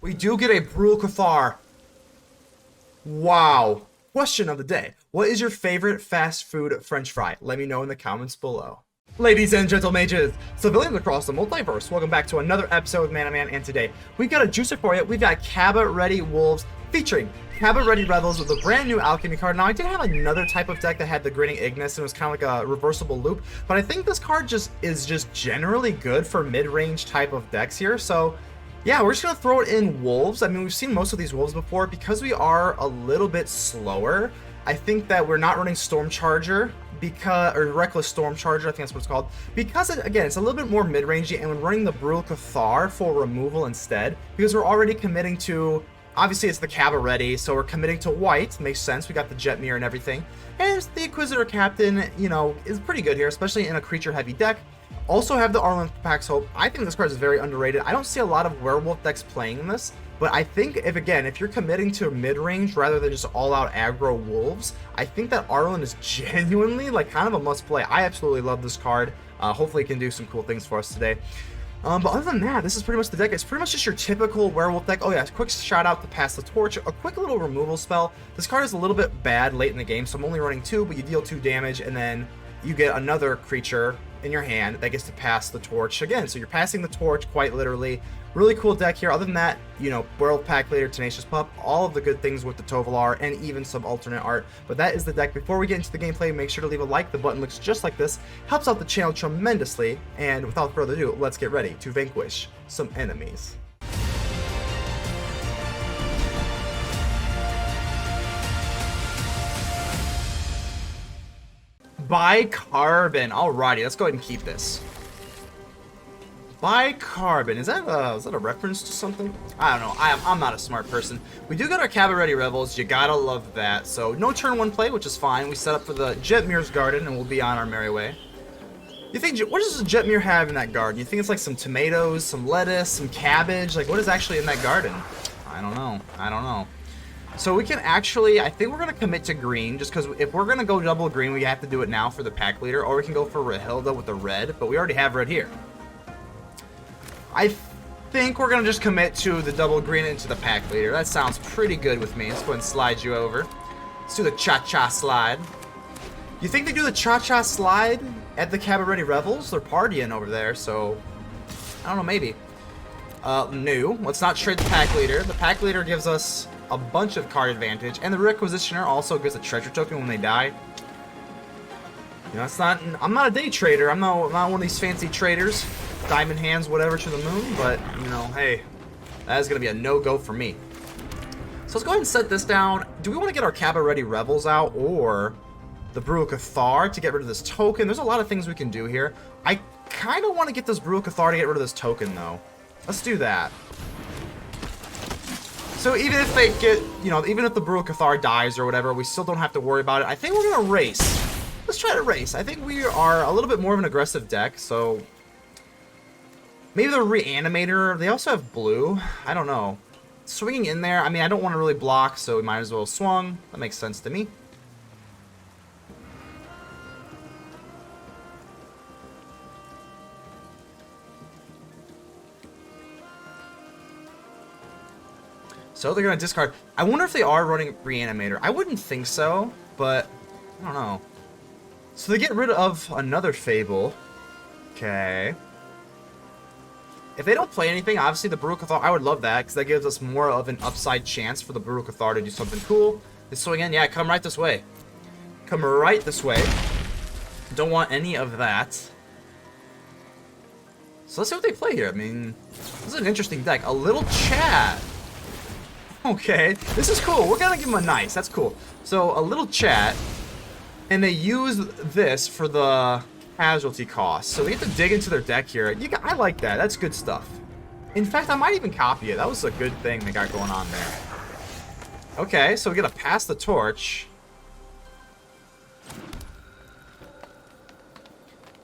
We do get a Brutal Cathar. Wow. Question of the day. What is your favorite fast food french fry? Let me know in the comments below. Ladies and gentlemages, civilians across the multiverse, welcome back to another episode with Man, and today we've got a juicer for you. We've got Cabaretti Wolves featuring Cabaretti Revels with a brand new Alchemy card. Now, I did have another type of deck that had the Grinning Ignis and it was kind of like a reversible loop, but I think this card is just generally good for mid-range type of decks here. So yeah, we're just going to throw it in Wolves. I mean, we've seen most of these Wolves before. Because we are a little bit slower, I think that we're not running Storm Charger, or Reckless Storm Charger, I think that's what it's called. Because, again, it's a little bit more mid-rangey, and when running the Brutal Cathar for removal instead, because we're already committing to, obviously it's the Cabaretti, so we're committing to white, makes sense, we got the Jetmir and everything. And the Inquisitor Captain, you know, is pretty good here, especially in a creature-heavy deck. Also have the Arlinn Pax Hope. I think this card is very underrated. I don't see a lot of Werewolf decks playing this, but I think if you're committing to mid-range rather than just all-out aggro Wolves, I think that Arlinn is genuinely like kind of a must-play. I absolutely love this card. Hopefully it can do some cool things for us today. But other than that, this is pretty much the deck. It's pretty much just your typical Werewolf deck. Oh yeah, quick shout out to Pass the Torch. A quick little removal spell. This card is a little bit bad late in the game, so I'm only running 2, but you deal 2 damage, and then you get another creature in your hand that gets to pass the torch again. So you're passing the torch quite literally. Really cool deck here. Other than that, you know, Werewolf Pack Later, Tenacious Pup, all of the good things with the Tovolar, and even some alternate art. But that is the deck. Before we get into the gameplay, make sure to leave a like. The button looks just like this. Helps out the channel tremendously. And without further ado, let's get ready to vanquish some enemies. Bicarbon. Alrighty, let's go ahead and keep this. Bicarbon. Is that a reference to something? I don't know. I'm not a smart person. We do get our Cabaretti Revels. You gotta love that. So no turn 1 play, which is fine. We set up for the Jetmir's garden, and we'll be on our merry way. You think, what does the Jetmir have in that garden? You think it's like some tomatoes, some lettuce, some cabbage? Like, what is actually in that garden? I don't know. I don't know. So we can actually, I think we're going to commit to green, just because if we're going to go double green, we have to do it now for the pack leader, or we can go for Rahilda with the red, but we already have red here. I think we're going to just commit to the double green into the pack leader. That sounds pretty good with me. Let's go ahead and slide you over. Let's do the cha-cha slide. You think they do the cha-cha slide at the Cabaretti Revels? They're partying over there, so I don't know, maybe. No, let's not trade the pack leader. The pack leader gives us a bunch of card advantage, and the Requisitioner also gives a treasure token when they die. You know, it's not. I'm not a day trader. I'm not one of these fancy traders, diamond hands, whatever to the moon. But you know, hey, that is gonna be a no-go for me. So let's go ahead and set this down. Do we want to get our Cabaretti Revels out or the Brutal Cathar to get rid of this token? There's a lot of things we can do here. I kind of want to get this Brutal Cathar to get rid of this token, though. Let's do that. So even if they get, you know, even if the Brutal Cathar dies or whatever, we still don't have to worry about it. I think we're going to race. Let's try to race. I think we are a little bit more of an aggressive deck, so maybe the Reanimator. They also have blue. I don't know. Swinging in there, I mean, I don't want to really block, so we might as well swung. That makes sense to me. So they're going to discard. I wonder if they are running Reanimator. I wouldn't think so, but I don't know. So they get rid of another Fable. Okay. If they don't play anything, obviously the Brutal Cathar, I would love that, because that gives us more of an upside chance for the Brutal Cathar to do something cool. They swing in. Yeah, come right this way. Come right this way. Don't want any of that. So let's see what they play here. I mean, this is an interesting deck. A little chat. Okay, this is cool. We're gonna give them a nice. That's cool. So a little chat, and they use this for the casualty cost. So we have to dig into their deck here. I like that. That's good stuff. In fact, I might even copy it. That was a good thing they got going on there. Okay, so we gotta pass the torch.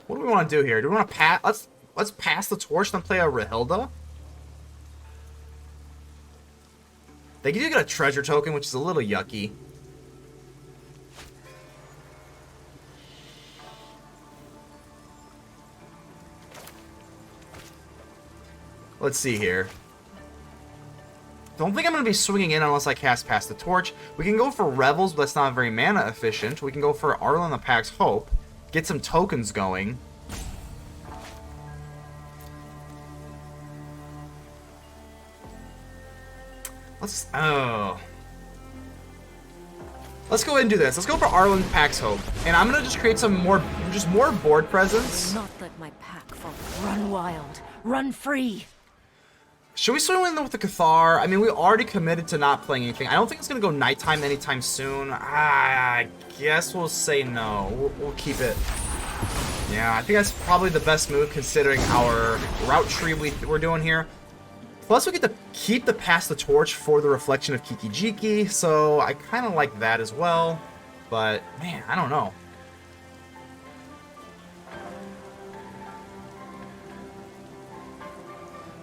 What do we want to do here? Do we want to pass? Let's pass the torch and then play a Rahilda. They do get a treasure token, which is a little yucky. Let's see here. don't think I'm going to be swinging in unless I cast Pass the Torch. We can go for Revels, but that's not very mana efficient. We can go for Arlinn the Pack's Hope. Get some tokens going. Let's go ahead and do this. Let's go for Arlinn Pack's Hope. And I'm gonna just create some more board presence. Not let my pack fall. Run wild. Run free. Should we swing in with the Cathar? I mean, we already committed to not playing anything. I don't think it's gonna go nighttime anytime soon. I guess we'll say no. We'll keep it. Yeah, I think that's probably the best move considering our route tree we're doing here. Plus, we get to keep the Pass the Torch for the reflection of Kiki-Jiki, so I kind of like that as well. But, man, I don't know.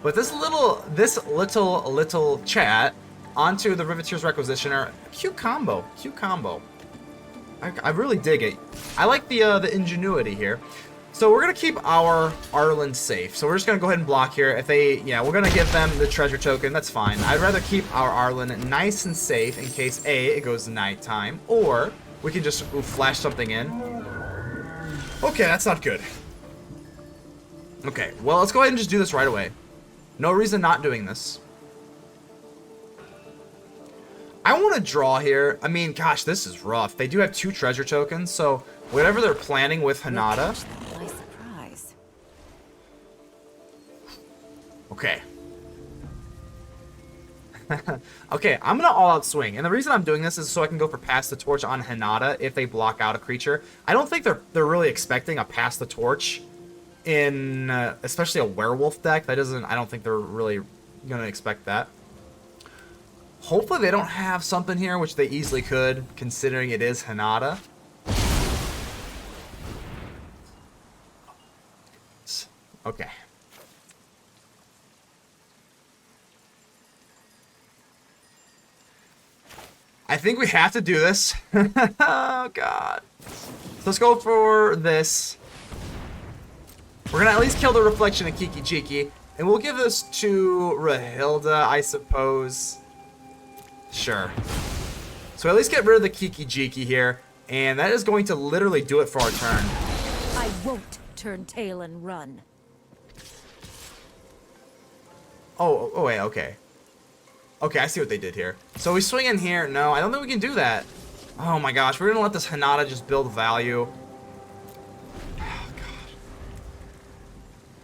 But this little chat onto the Riveteer's Requisitioner, cute combo, cute combo. I really dig it. I like the ingenuity here. So we're gonna keep our Arlinn safe. So we're just gonna go ahead and block here. If they, yeah, we're gonna give them the treasure token. That's fine. I'd rather keep our Arlinn nice and safe in case A, it goes nighttime, or we can just flash something in. Okay, that's not good. Okay, well, let's go ahead and just do this right away. No reason not doing this. I want to draw here. I mean, gosh, this is rough. They do have 2 treasure tokens, so whatever they're planning with Hinata. By surprise. Okay. Okay, I'm gonna all-out swing, and the reason I'm doing this is so I can go for Pass the Torch on Hinata if they block out a creature. I don't think they're really expecting a Pass the Torch in especially a werewolf deck. That doesn't. I don't think they're really gonna expect that. Hopefully they don't have something here, which they easily could, considering it is Hinata. Okay. I think we have to do this. Oh, God. So let's go for this. We're going to at least kill the reflection of Kiki-Jiki. And we'll give this to Rahilda, I suppose. Sure. So at least get rid of the Kiki-Jiki here. And that is going to literally do it for our turn. I won't turn tail and run. Oh, wait, okay. Okay, I see what they did here. So we swing in here. No, I don't think we can do that. Oh my gosh, we're gonna let this Hinata just build value. Oh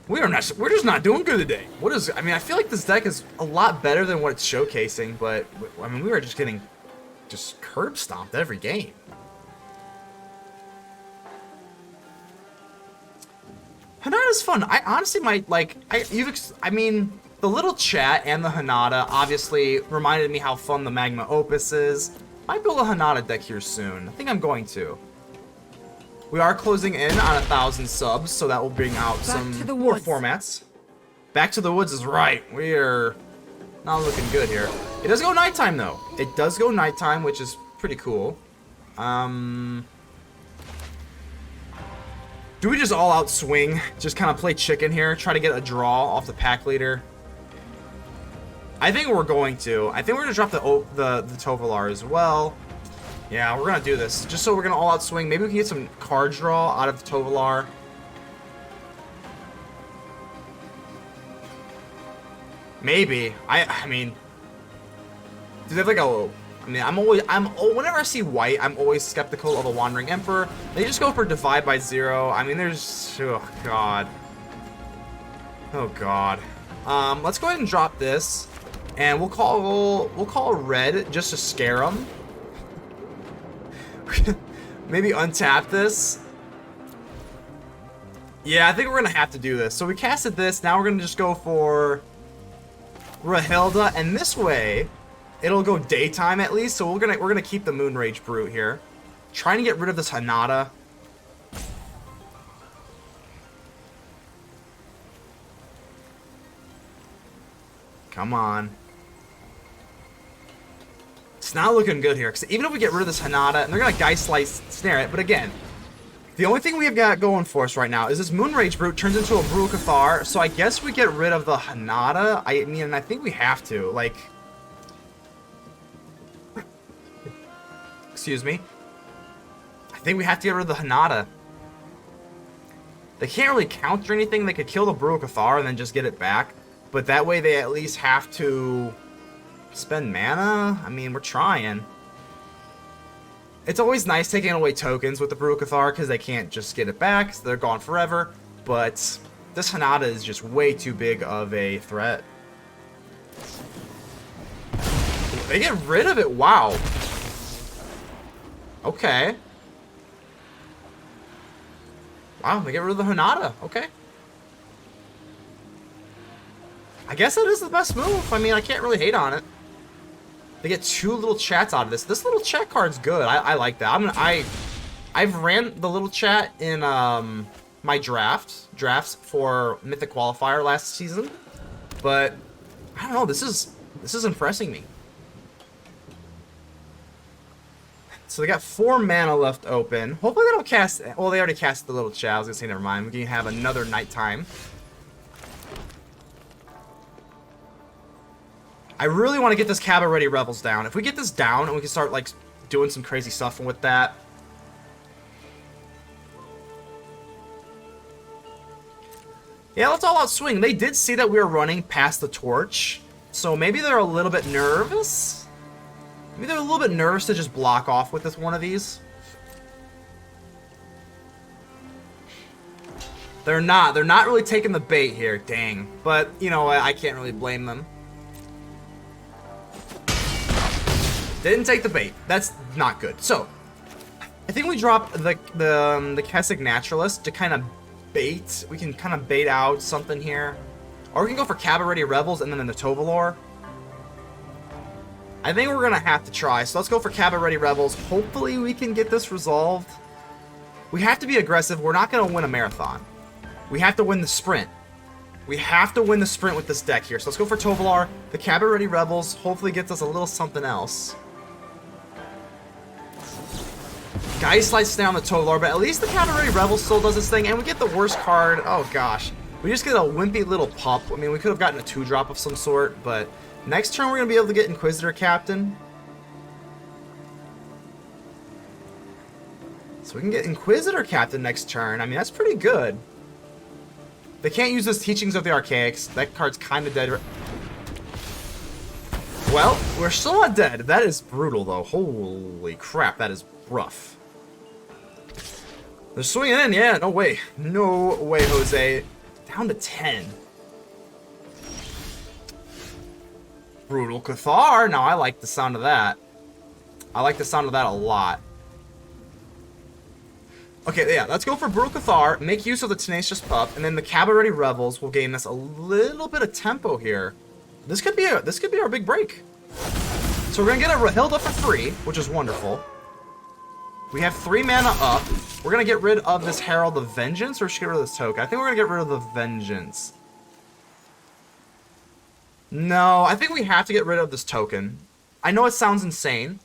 god. We're just not doing good today. I mean, I feel like this deck is a lot better than what it's showcasing, but I mean, we were just getting curb stomped every game. Hinata's fun. I honestly might like. I mean, the little chat and the Hinata obviously reminded me how fun the Magma Opus is. Might build a Hinata deck here soon. I think I'm going to. We are closing in on 1,000 subs, so that will bring out some more formats. Back to the woods is right. We're not looking good here. It does go nighttime though. It does go nighttime, which is pretty cool. Do we just all out swing? Just kind of play chicken here, try to get a draw off the pack leader? I think we're going to. I think we're gonna drop the Tovolar as well. Yeah, we're gonna do this. Just so we're gonna all out swing. Maybe we can get some card draw out of the Tovolar. Maybe. I mean, do they have like a? I mean, whenever I see white, I'm always skeptical of a Wandering Emperor. They just go for Divide by 0. I mean, there's, oh god. Oh god. Let's go ahead and drop this, and we'll call red just to scare them. Maybe untap this. Yeah, I think we're gonna have to do this. So we casted this. Now we're gonna just go for Rahilda, and this way it'll go daytime at least. So we're gonna keep the Moonrage Brute here, trying to get rid of this Hinata. Come on. It's not looking good here, because even if we get rid of this Hinata, and they're gonna Geist Slice snare it, but again, the only thing we have got going for us right now is this Moonrage Brute turns into a Brutal Cathar, so I guess we get rid of the Hinata. I mean, I think we have to. Like, excuse me. I think we have to get rid of the Hinata. They can't really counter anything. They could kill the Brutal Cathar and then just get it back. But that way they at least have to spend mana. I mean, we're trying. It's always nice taking away tokens with the Brutal Cathar because they can't just get it back. So they're gone forever. But this Hinata is just way too big of a threat. They get rid of it. Wow. Okay. Wow, they get rid of the Hinata. Okay. I guess that is the best move. I mean, I can't really hate on it. They get 2 little chats out of this. This little chat card's good. I like that. I've ran the little chat in my drafts for Mythic Qualifier last season, but I don't know. This is impressing me. So they got 4 mana left open. Hopefully they don't cast. Well, they already cast the little chat. I was gonna say never mind. We can have another nighttime. I really want to get this Cabaretti Revels down. If we get this down and we can start like doing some crazy stuff with that. Yeah, let's all out swing. They did see that we were running past the torch, so maybe they're a little bit nervous. Maybe they're a little bit nervous to just block off with this one of these. They're not really taking the bait here, dang. But, you know, I can't really blame them. Didn't take the bait. That's not good. So, I think we drop the Kessig Naturalist to kind of bait. We can kind of bait out something here. Or we can go for Cabaretti Revels and then the Tovolar. I think we're going to have to try. So let's go for Cabaretti Revels. Hopefully we can get this resolved. We have to be aggressive. We're not going to win a marathon. We have to win the sprint. We have to win the sprint with this deck here. So let's go for Tovolar. The Cabaretti Revels hopefully gets us a little something else. Guy slides down the Tovolar, but at least the Cabaretti Revels still does its thing, and we get the worst card. Oh gosh. We just get a wimpy little pup. I mean, we could have gotten a 2-drop of some sort, but next turn we're going to be able to get Inquisitor Captain. So we can get Inquisitor Captain next turn. I mean, that's pretty good. They can't use this Teachings of the Archaics. That card's kind of dead. Well, we're still not dead. That is brutal, though. Holy crap, that is rough. They're swinging in. Yeah, no way. No way, Jose. Down to 10. Brutal Cathar. Now, I like the sound of that. I like the sound of that a lot. Okay, yeah, let's go for Brutal Cathar, make use of the Tenacious Pup, and then the Cabaretti Revels will gain us a little bit of tempo here. This could be our big break. So we're gonna get a Rahilda for free, which is wonderful. We have 3 mana up. We're gonna get rid of this Herald of Vengeance, or should we get rid of this token? I think we're gonna get rid of the Vengeance. No, I think we have to get rid of this token. I know it sounds insane.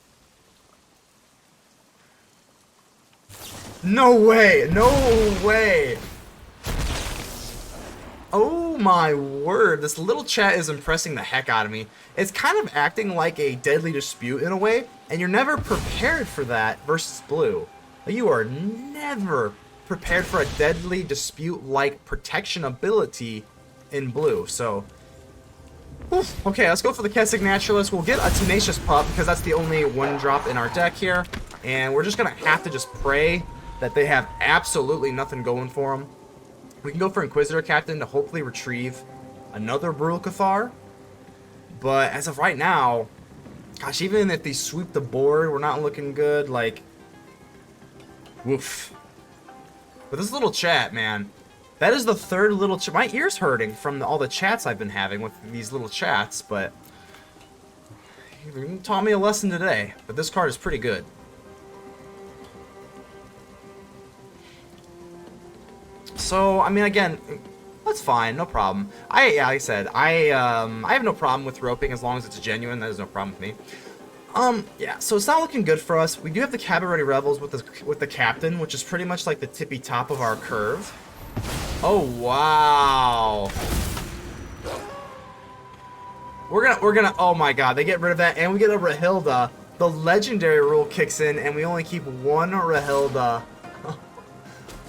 No way! No way! Oh my word, this little chat is impressing the heck out of me. It's kind of acting like a deadly dispute in a way, and you're never prepared for that versus blue. You are never prepared for a deadly dispute-like protection ability in blue, so... Oof. Okay, let's go for the Kessig Naturalist. We'll get a Tenacious Pup, because that's the only 1-drop in our deck here, and we're just gonna have to just pray that they have absolutely nothing going for them. We can go for Inquisitor Captain to hopefully retrieve another Brutal Cathar. But as of right now, gosh, even if they sweep the board, we're not looking good. Like, woof. But this little chat, man, that is the 3rd little chat. My ear's hurting from all the chats I've been having with these little chats, but you taught me a lesson today. But this card is pretty good. So, I mean, again, that's fine, no problem. Like I said, I have no problem with roping as long as it's genuine. That is no problem with me. Yeah, so it's not looking good for us. We do have the Cabaretti Revels with the Captain, which is pretty much like the tippy top of our curve. Oh, wow. We're gonna, oh my god, they get rid of that, and we get a Rahilda the legendary rule kicks in and we only keep one Rahilda.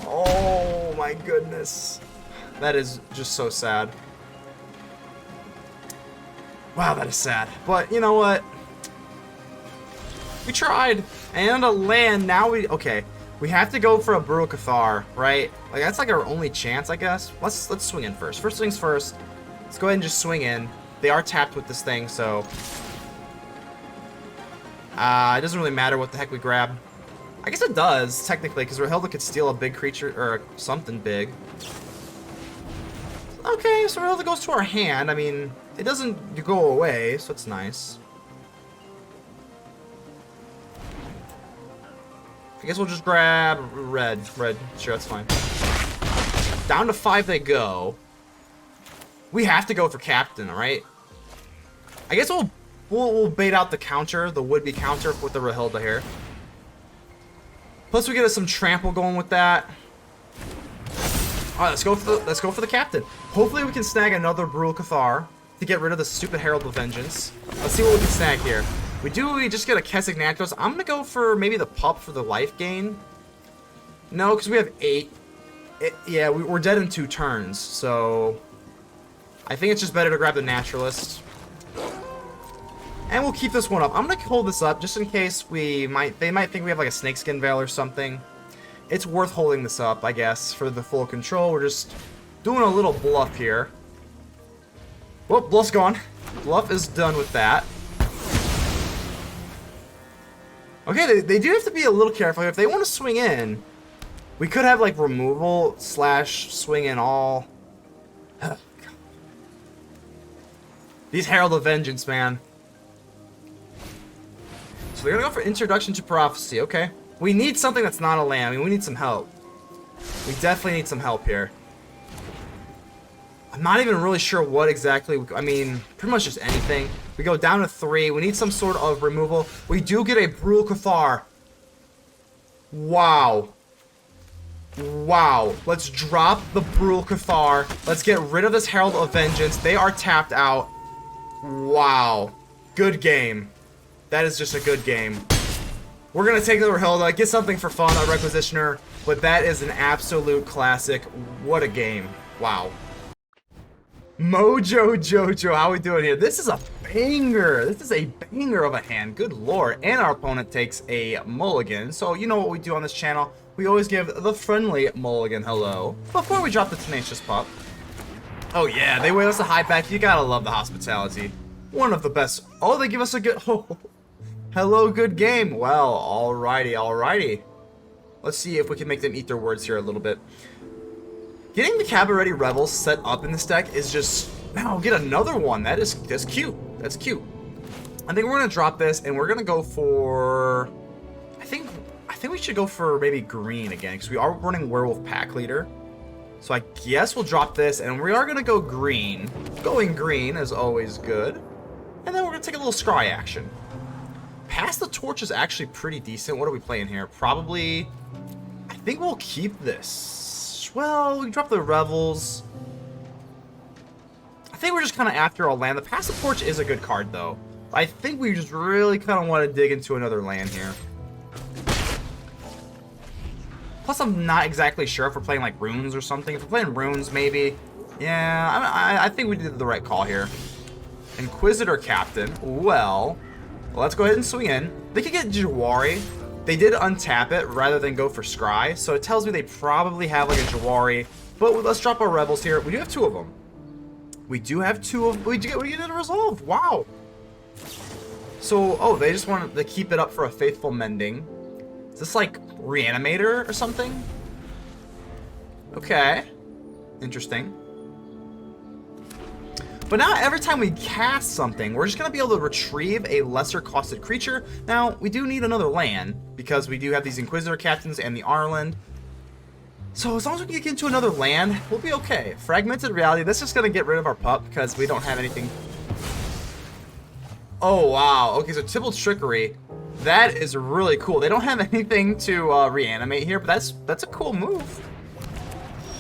Oh my goodness. That is just so sad. Wow, that is sad. But you know what? We tried. And a land. Now we... Okay. We have to go for a Brutal Cathar, right? Like, that's like our only chance, I guess. Let's swing in first. First things first. Let's go ahead and just swing in. They are tapped with this thing, so... it doesn't really matter what the heck we grab. I guess it does, technically, because Rahilda could steal a big creature, or something big. Okay, so Rahilda goes to our hand. I mean, it doesn't go away, so it's nice. I guess we'll just grab red. Red, sure, that's fine. Down to 5 they go. We have to go for Captain, right? I guess we'll bait out the counter, the would-be counter with the Rahilda here. Plus we get us some trample going with that. All right, let's go for the Captain. Hopefully we can snag another Brutal Cathar to get rid of the stupid Herald of Vengeance. Let's see what we can snag here. We just get a Kessig Naturalist. I'm gonna go for maybe the Pup for the life gain. No, because we have 8. Yeah, we're dead in 2 turns, so I think it's just better to grab the Naturalist. And we'll keep this one up. I'm gonna hold this up just in case they might think we have like a Snakeskin Veil or something. It's worth holding this up, I guess, for the full control. We're just doing a little bluff here. Whoop, bluff's gone. Bluff is done with that. Okay, they do have to be a little careful. If they want to swing in, we could have like removal / swing in all. Oh, these Herald of Vengeance, man. So they're gonna go for Introduction to Prophecy. Okay, we need something that's not a land. I mean, we need some help. We definitely need some help here. I'm not even really sure what exactly. I mean, pretty much just anything. We go down to 3. We need some sort of removal. We do get a Brutal Cathar. Wow. Wow. Let's drop the Brutal Cathar. Let's get rid of this Herald of Vengeance. They are tapped out. Wow. Good game. That is just a good game. We're going to take the Rahilda, get something for fun, a Requisitioner, but that is an absolute classic. What a game. Wow. Mojo Jojo, how we doing here? This is a banger. This is a banger of a hand. Good lord. And our opponent takes a mulligan. So you know what we do on this channel. We always give the friendly mulligan hello before we drop the Tenacious Pup. Oh yeah, they wave us a high back. You gotta love the hospitality. One of the best. Oh, they give us a good... Oh, hello, good game. Well, alrighty, alrighty. Let's see if we can make them eat their words here a little bit. Getting the Cabaretti Revels set up in this deck is just... Now, get another one. That's cute. That's cute. I think we're going to drop this, and we're going to go for... I think we should go for maybe green again, because we are running Werewolf Pack Leader. So I guess we'll drop this, and we are going to go green. Going green is always good. And then we're going to take a little scry action. Pass the Torch is actually pretty decent. What are we playing here? Probably... I think we'll keep this. Well, we drop the Revels. I think we're just kind of after a land. The Pass the Torch is a good card, though. I think we just really kind of want to dig into another land here. Plus, I'm not exactly sure if we're playing, like, runes or something. If we're playing runes, maybe. Yeah, I think we did the right call here. Inquisitor Captain. Well, let's go ahead and swing in. They could get Jawari. They did untap it rather than go for Scry, so it tells me they probably have like a Jawari. But let's drop our Rebels here. We do have 2 of them. We do have 2 of them. We did a Resolve. Wow. So, oh, they just wanted to keep it up for a Faithful Mending. Is this like Reanimator or something? Okay. Interesting. But now every time we cast something, we're just going to be able to retrieve a lesser costed creature. Now, we do need another land, because we do have these Inquisitor Captains and the Arlinn. So as long as we can get into another land, we'll be okay. Fragmented Reality, this is just going to get rid of our pup, because we don't have anything. Oh, wow. Okay, so Tybalt's Trickery. That is really cool. They don't have anything to reanimate here, but that's a cool move.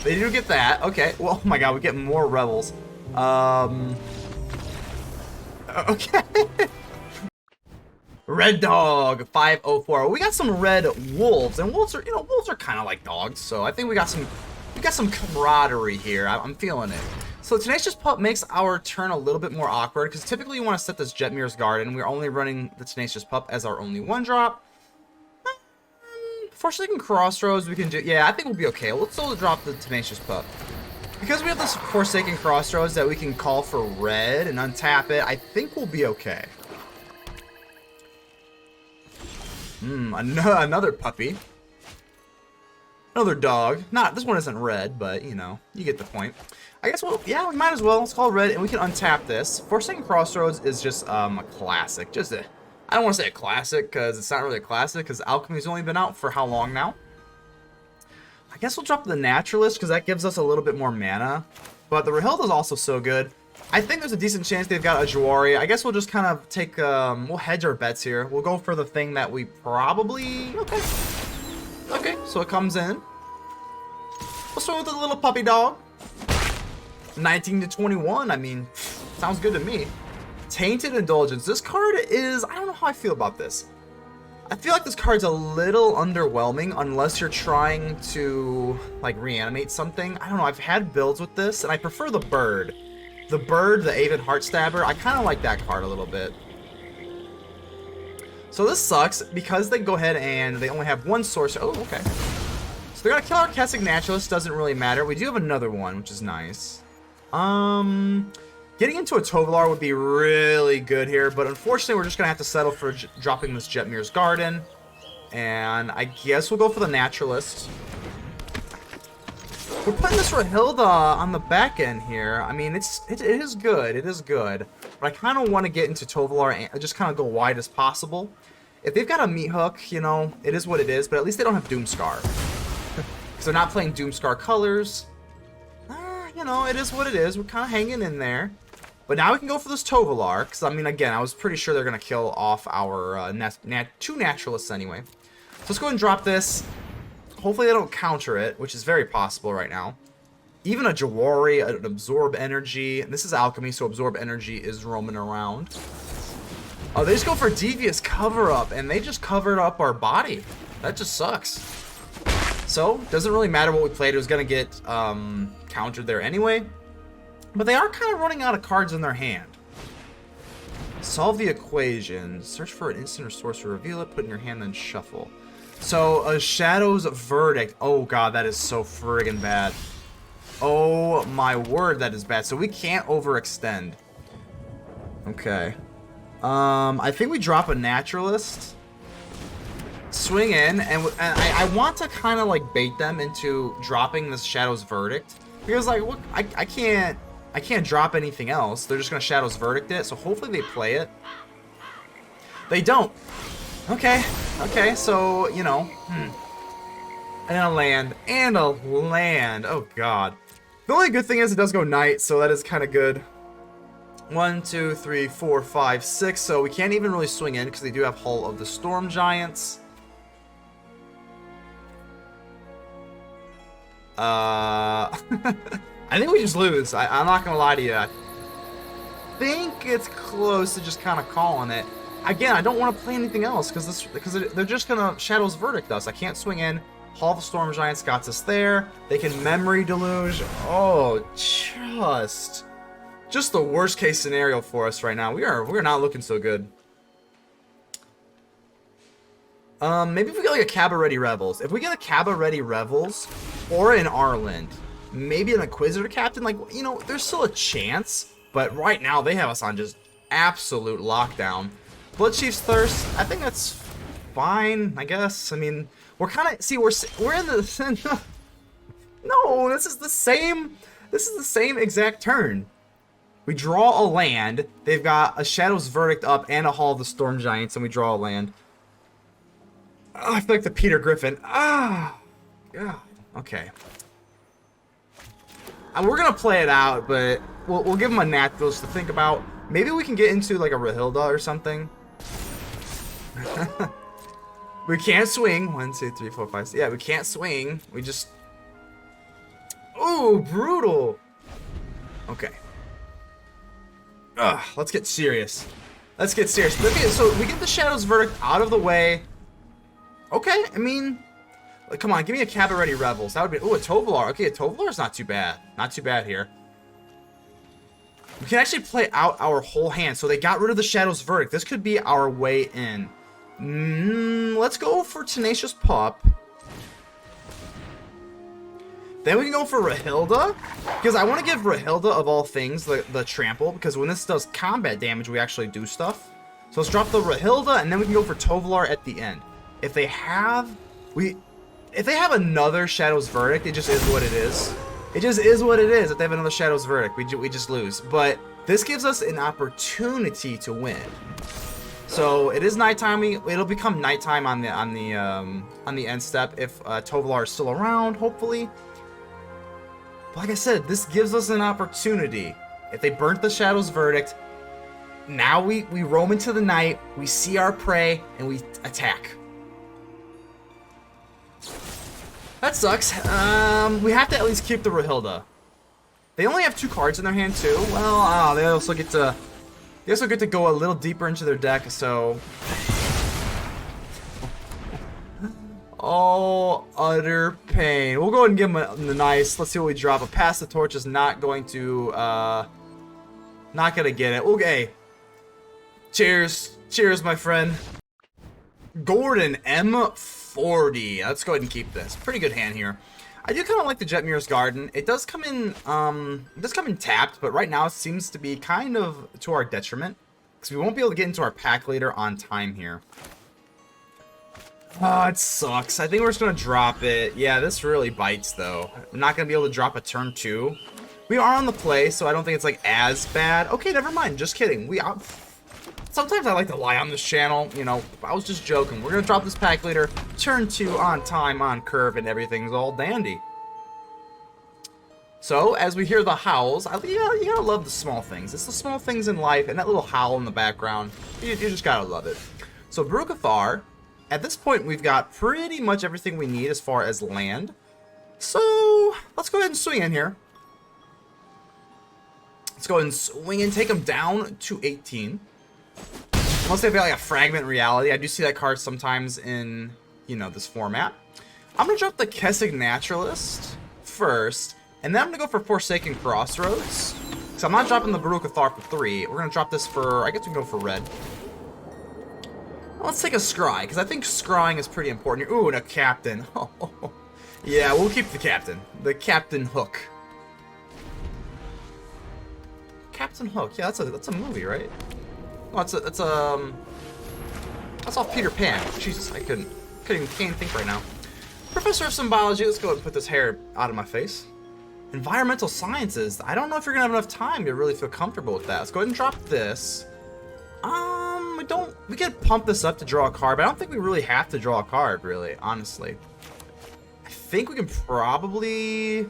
They do get that. Okay, well, oh my god, we get more Rebels. Okay. Red Dog 504. We got some red wolves, and wolves are, wolves are kind of like dogs. So I think we got some camaraderie here. I'm feeling it. So Tenacious Pup makes our turn a little bit more awkward because typically you want to set this Jetmir's Garden. We're only running the Tenacious Pup as our only 1-drop. Forsaken Crossroads we can do. Yeah, I think we'll be okay. Let's solo drop the Tenacious Pup. Because we have this Forsaken Crossroads that we can call for red and untap it, I think we'll be okay. Another puppy. Another dog. This one isn't red, but you get the point. I guess we might as well. Let's call it red and we can untap this. Forsaken Crossroads is just a classic. I don't want to say a classic because it's not really a classic because Alchemy's only been out for how long now? I guess we'll drop the Naturalist because that gives us a little bit more mana. But the Rahilda is also so good. I think there's a decent chance they've got a Jawari. I guess we'll just kind of take, we'll hedge our bets here. We'll go for the thing that we probably, okay, so it comes in. We'll swing with the little puppy dog. 19 to 21, I mean, sounds good to me. Tainted Indulgence. This card is, I don't know how I feel about this. I feel like this card's a little underwhelming unless you're trying to, like, reanimate something. I don't know, I've had builds with this, and I prefer the bird. The bird, the Avid Heartstabber, I kind of like that card a little bit. So this sucks because they go ahead and they only have one source. Oh, okay. So they're gonna kill our Kessig Naturalist, doesn't really matter. We do have another one, which is nice. Getting into a Tovolar would be really good here, but unfortunately we're just gonna have to settle for dropping this Jetmir's Garden. And I guess we'll go for the Naturalist. We're putting this Rahilda on the back end here. I mean, it is good. It is good. But I kind of want to get into Tovolar and just kind of go wide as possible. If they've got a meat hook, it is what it is. But at least they don't have Doomscar. Because they're not playing Doomscar colors. It is what it is. We're kind of hanging in there. But now we can go for this Tovolar. Because, I mean, again, I was pretty sure they're going to kill off our two Naturalists anyway. So let's go ahead and drop this. Hopefully they don't counter it, which is very possible right now. Even a Jawari, an Absorb Energy. And this is Alchemy, so Absorb Energy is roaming around. Oh, they just go for Devious Cover-Up, and they just covered up our body. That just sucks. So, doesn't really matter what we played. It was going to get countered there anyway. But they are kind of running out of cards in their hand. Solve the equation. Search for an instant or sorcery. Reveal it, put in your hand, then shuffle. So, a Shadow's Verdict. Oh god, that is so friggin' bad. Oh my word, that is bad. So we can't overextend. Okay. I think we drop a Naturalist. Swing in, and I want to kind of like bait them into dropping this Shadow's Verdict. Because like, look, I can't drop anything else. They're just gonna Shadow's Verdict it, so hopefully they play it. They don't. Okay, so, And a land, oh god. The only good thing is it does go night, so that is kind of good. 1, 2, 3, 4, 5, 6, so we can't even really swing in because they do have Hull of the Storm Giants. I think we just lose. I'm not gonna lie to you. I think it's close to just kind of calling it. Again, I don't want to play anything else because they're just gonna Shadow's Verdict us. I can't swing in. Hall of the Storm Giants got us there. They can Memory Deluge. Oh, just the worst case scenario for us right now. We're not looking so good. Maybe if we get like a Cabaretti Revels. If we get a Cabaretti Revels or an Arlinn, maybe an Inquisitor Captain, like, there's still a chance. But right now they have us on just absolute lockdown. Bloodchief's Thirst, I think that's fine, I guess. I mean, we're kind of, see, we're in the, no, this is the same exact turn. We draw a land, they've got a Shadow's Verdict up and a Hall of the Storm Giants, and we draw a land. Oh, I feel like the Peter Griffin. God, okay. We're gonna play it out, but we'll give them a Naturalist to think about. Maybe we can get into like a Rahilda or something. We can't swing. 1, 2, 3, 4, 5, 6. Yeah, we can't swing. We just... Ooh, brutal. Okay. Let's get serious. Let's get serious. Okay, so we get the Shadow's Verdict out of the way. Okay, I mean, come on, give me a Cabaretti Revels. That would be, ooh, a Tovolar. Okay, a Tovolar's not too bad. Not too bad here. We can actually play out our whole hand. So they got rid of the Shadow's Verdict. This could be our way in. Let's go for Tenacious Pup. Then we can go for Rahilda, because I want to give Rahilda, of all things, the trample, because when this does combat damage, we actually do stuff. So let's drop the Rahilda, and then we can go for Tovolar at the end. If they have another Shadow's Verdict, it just is what it is. It just is what it is. If they have another Shadow's Verdict, we just lose. But this gives us an opportunity to win. So it is nighttime. It'll become nighttime on the end step if Tovolar is still around, hopefully. But like I said, this gives us an opportunity. If they burnt the Shadow's Verdict, now we roam into the night, we see our prey, and we attack. That sucks. We have to at least keep the Rahilda. They only have 2 cards in their hand too. Well, they also get to go a little deeper into their deck, so. Oh, utter pain. We'll go ahead and give them the nice. Let's see what we drop. A Pass the Torch is not going to get it. Okay. Cheers. Cheers, my friend. Gordon M40. Let's go ahead and keep this. Pretty good hand here. I do kind of like the Jetmir's Garden. It does come in tapped, but right now it seems to be kind of to our detriment, because we won't be able to get into our pack later on time here. Oh, it sucks. I think we're just going to drop it. Yeah, this really bites, though. I'm not going to be able to drop a turn 2. We are on the play, so I don't think it's, like, as bad. Okay, never mind. Just kidding. Sometimes I like to lie on this channel. You know, I was just joking. We're going to drop this pack later. Turn 2 on time, on curve, and everything's all dandy. So, as we hear the howls, you gotta love the small things. It's the small things in life, and that little howl in the background. You just gotta love it. So, Brutal Cathar. At this point, we've got pretty much everything we need as far as land. So, let's go ahead and swing in here. Let's go ahead and swing in, take them down to 18. Unless they've got like a Fragment Reality. I do see that card sometimes in, you know, this format. I'm going to drop the Kessig Naturalist first. And then I'm going to go for Forsaken Crossroads. So I'm not dropping the Brutal Cathar for 3. We're going to drop this for, I guess we can go for red. Let's take a Scry, because I think scrying is pretty important here. Ooh, and a Captain. Yeah, we'll keep the Captain. The Captain Hook. Captain Hook. Yeah, that's a movie, right? Oh, that's off Peter Pan. Jesus, can't think right now. Professor of Symbology. Let's go ahead and put this hair out of my face. Environmental Sciences. I don't know if you're gonna have enough time to really feel comfortable with that. Let's go ahead and drop this. We could pump this up to draw a card, but I don't think we really have to draw a card, really, honestly. I think we can probably...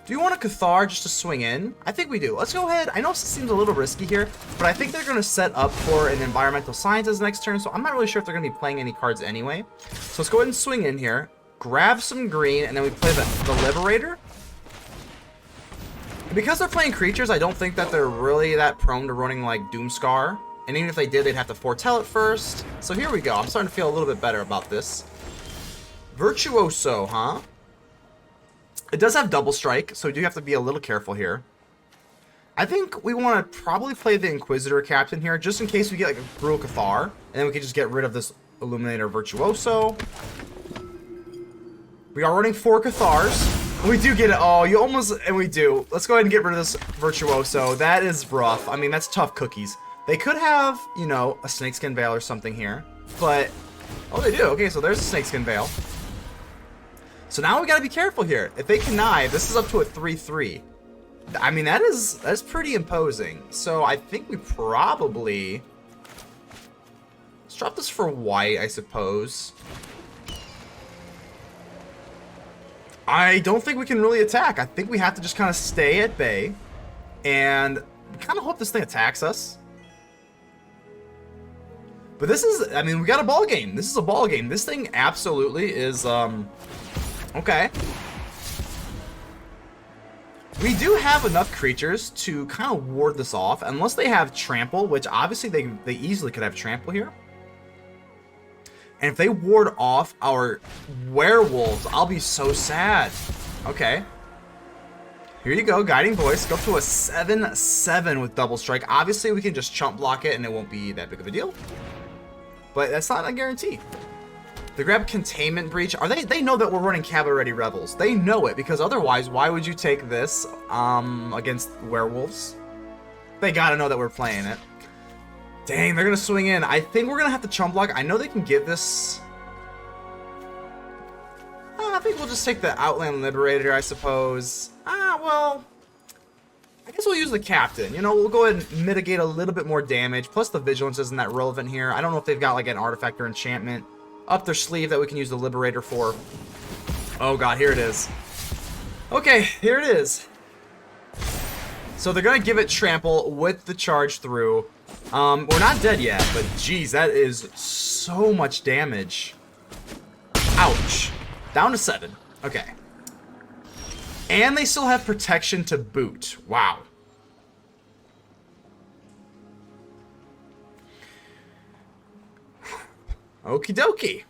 Do you want a Cathar just to swing in? I think we do. Let's go ahead. I know this seems a little risky here, but I think they're going to set up for an Environmental Sciences next turn, so I'm not really sure if they're going to be playing any cards anyway. So let's go ahead and swing in here, grab some green, and then we play the Liberator. Because they're playing creatures, I don't think that they're really that prone to running like Doomscar. And even if they did, they'd have to foretell it first. So here we go. I'm starting to feel a little bit better about this. Virtuoso, huh? It does have double strike, so we do have to be a little careful here. I think we want to probably play the Inquisitor Captain here, just in case we get like a Brutal Cathar. And then we can just get rid of this Illuminator Virtuoso. We are running 4 Cathars. We do get it. Oh, you almost... And we do. Let's go ahead and get rid of this Virtuoso. That is rough. I mean, that's tough cookies. They could have, you know, a Snakeskin Veil or something here. But... Oh, they do. Okay, so there's a Snakeskin Veil. So now we gotta be careful here. If they connive, this is up to a 3/3. I mean, that's pretty imposing. So I think we probably... Let's drop this for white, I suppose. I don't think we can really attack. I think we have to just kind of stay at bay and kind of hope this thing attacks us. But this is, I mean, we got a ball game. This is a ball game. This thing absolutely is, okay. We do have enough creatures to kind of ward this off, unless they have trample, which obviously they easily could have trample here. And if they ward off our werewolves, I'll be so sad. Okay. Here you go, Guiding Voice. Go up to a 7/7 with Double Strike. Obviously, we can just chump block it and it won't be that big of a deal. But that's not a guarantee. They grab Containment Breach. They know that we're running Cabaretti Revels. They know it, because otherwise, why would you take this against werewolves? They gotta know that we're playing it. Dang, they're gonna swing in. I think we're gonna have to chump block. I know they can give this. I think we'll just take the Outland Liberator, I suppose. Well, I guess we'll use the Captain. You know, we'll go ahead and mitigate a little bit more damage. Plus, the Vigilance isn't that relevant here. I don't know if they've got like an artifact or enchantment up their sleeve that we can use the Liberator for. Oh god, here it is. Okay, here it is. So they're gonna give it trample with the charge through. We're not dead yet, but geez, that is so much damage. Ouch. Down to 7. Okay. And they still have protection to boot. Wow. Okie dokie.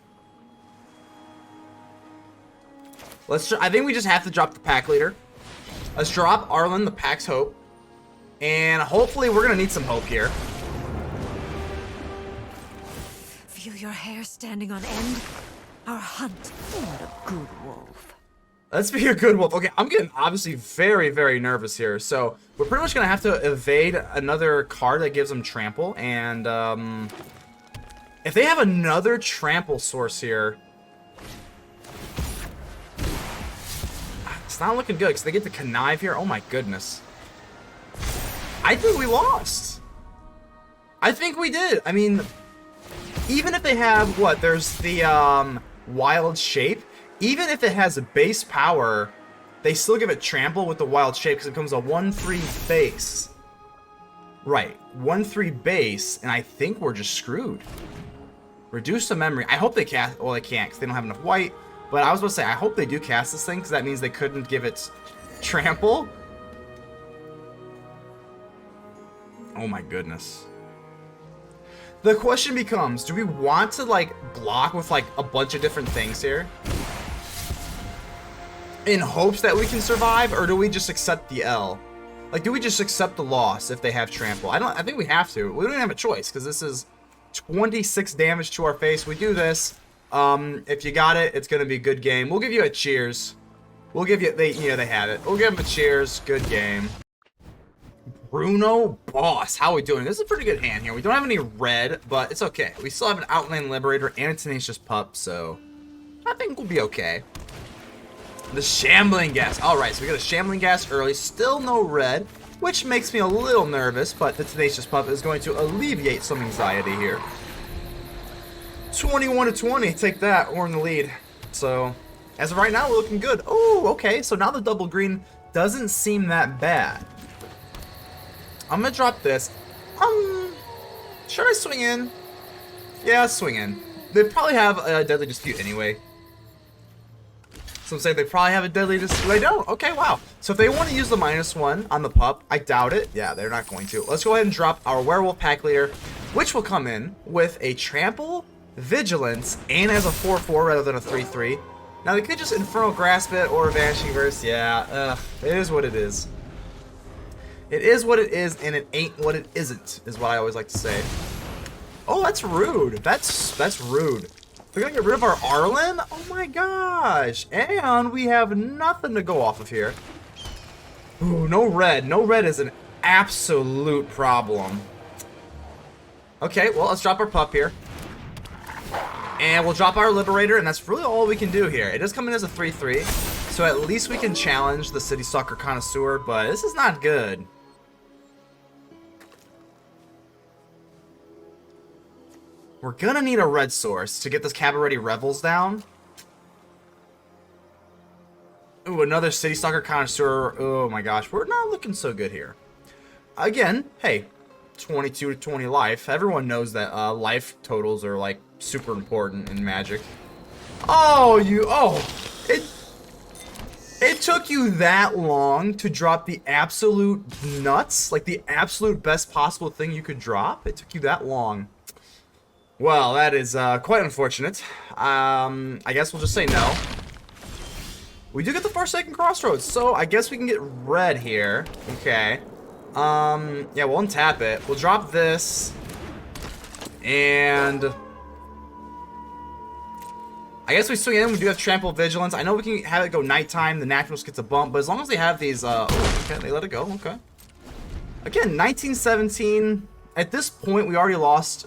I think we just have to drop the pack leader. Let's drop Arlinn, the pack's hope. And hopefully we're going to need some hope here. Feel your hair standing on end? Our hunt. What a good wolf. Let's be a good wolf. Okay, I'm getting obviously very, very nervous here. So we're pretty much going to have to evade another card that gives them trample. And if they have another trample source here, it's not looking good because they get to connive here. Oh my goodness. I think we lost. I think we did. I mean, even if they have, what, there's the wild shape. Even if it has a base power, they still give it trample with the wild shape because it becomes a 1/3 base. Right, 1/3 base, and I think we're just screwed. Reduce the memory. I hope they cast, well, they can't because they don't have enough white. But I was going to say, I hope they do cast this thing because that means they couldn't give it trample. Oh my goodness. The question becomes, do we want to like block with like a bunch of different things here in hopes that we can survive, or do we just accept the L? Like, do we just accept the loss if they have trample? I think we have to. We don't even have a choice because this is 26 damage to our face. We do this. If you got it, it's gonna be a good game. We'll give you a cheers. We'll give you, they had it. We'll give them a cheers. Good game. Bruno Boss, how are we doing? This is a pretty good hand here. We don't have any red, but it's okay. We still have an Outland Liberator and a Tenacious Pup, so I think we'll be okay. The Shambling Gas. Alright, so we got a Shambling Gas early. Still no red, which makes me a little nervous, but the Tenacious Pup is going to alleviate some anxiety here. 21-20, take that. We're in the lead. So, as of right now, we're looking good. Oh, okay, so now the double green doesn't seem that bad. I'm gonna drop this. Should I swing in? Yeah, swing in. They probably have a Deadly Dispute anyway. So I'm saying they probably have a Deadly Dispute. They don't. Okay, wow. So if they want to use the -1 on the pup, I doubt it. Yeah, they're not going to. Let's go ahead and drop our Werewolf Pack Leader, which will come in with a Trample, Vigilance, and as a 4/4 rather than a 3/3. Now they could just Infernal Grasp it or Vanishing Verse. Yeah, it is what it is. It is what it is, and it ain't what it isn't, is what I always like to say. Oh, that's rude. That's rude. We're gonna get rid of our Arlinn? Oh my gosh. And we have nothing to go off of here. Ooh, no red. No red is an absolute problem. Okay, well, let's drop our pup here. And we'll drop our Liberator, and that's really all we can do here. It does come in as a 3/3, so at least we can challenge the City Stalker Connoisseur, but this is not good. We're gonna need a red source to get this Cabaretti Revels down. Ooh, another City Stalker Connoisseur. Oh my gosh, we're not looking so good here. Again, hey, 22-20 life. Everyone knows that life totals are like super important in Magic. Oh, It took you that long to drop the absolute nuts, like the absolute best possible thing you could drop? It took you that long. Well, that is quite unfortunate. I guess we'll just say no. We do get the Forsaken Crossroads, so I guess we can get red here. Okay. Yeah, we'll untap it. We'll drop this. And I guess we swing in. We do have Trample Vigilance. I know we can have it go nighttime. The Naturalist gets a bump, but as long as they have these, oh, okay, they let it go. Okay. Again, 1917. At this point, we already lost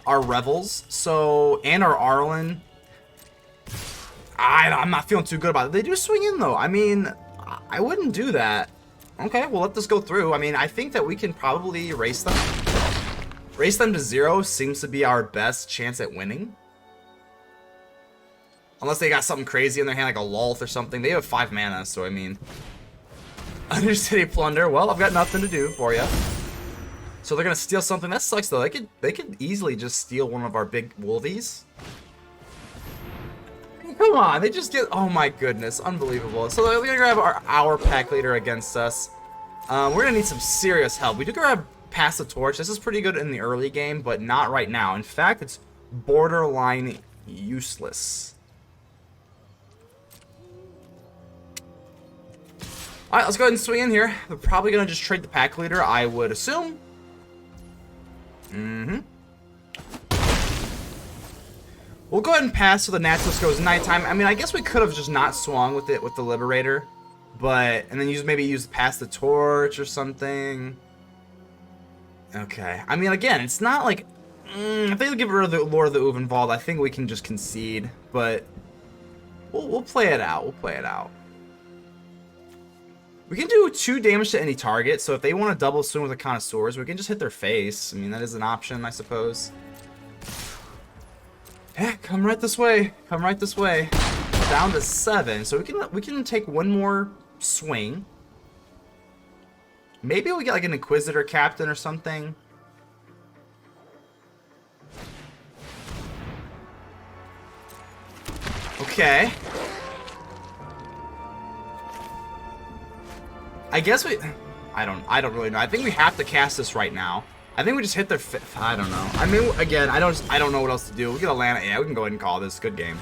our Revels, so, and our Arlinn. I'm not feeling too good about it. They do swing in, though. I mean, I wouldn't do that. Okay, we'll let this go through. I mean, I think that we can probably erase them. Race them to 0 seems to be our best chance at winning. Unless they got something crazy in their hand, like a Lolth or something. They have 5 mana, so I mean... Undercity Plunder. Well, I've got nothing to do for you. So they're gonna steal something. That sucks, though. They could easily just steal one of our big wolvies. Come on, they just get... Oh my goodness, unbelievable. So they're gonna grab our pack leader against us. We're gonna need some serious help. We do grab Pass the Torch. This is pretty good in the early game, but not right now. In fact, it's borderline useless. Alright, let's go ahead and swing in here. They're probably gonna just trade the pack leader, I would assume. We'll go ahead and pass so the Naturalist goes nighttime. I mean, I guess we could have just not swung with it with the Liberator, but and then maybe use Pass the Torch or something. Okay. I mean, again, it's not like if they give rid of the Lord of the Uvenwald, I think we can just concede, but we'll play it out. We'll play it out. We can do 2 damage to any target, so if they want to double swing with the Connoisseurs, we can just hit their face. I mean, that is an option, I suppose. Yeah, come right this way. Come right this way. Down to 7, so we can take one more swing. Maybe we get like an Inquisitor Captain or something. Okay. I guess I don't really know. I think we have to cast this right now. I think we just hit their I don't know. I mean, again, I don't know what else to do. We get a land. Yeah, we can go ahead and call this. Good game.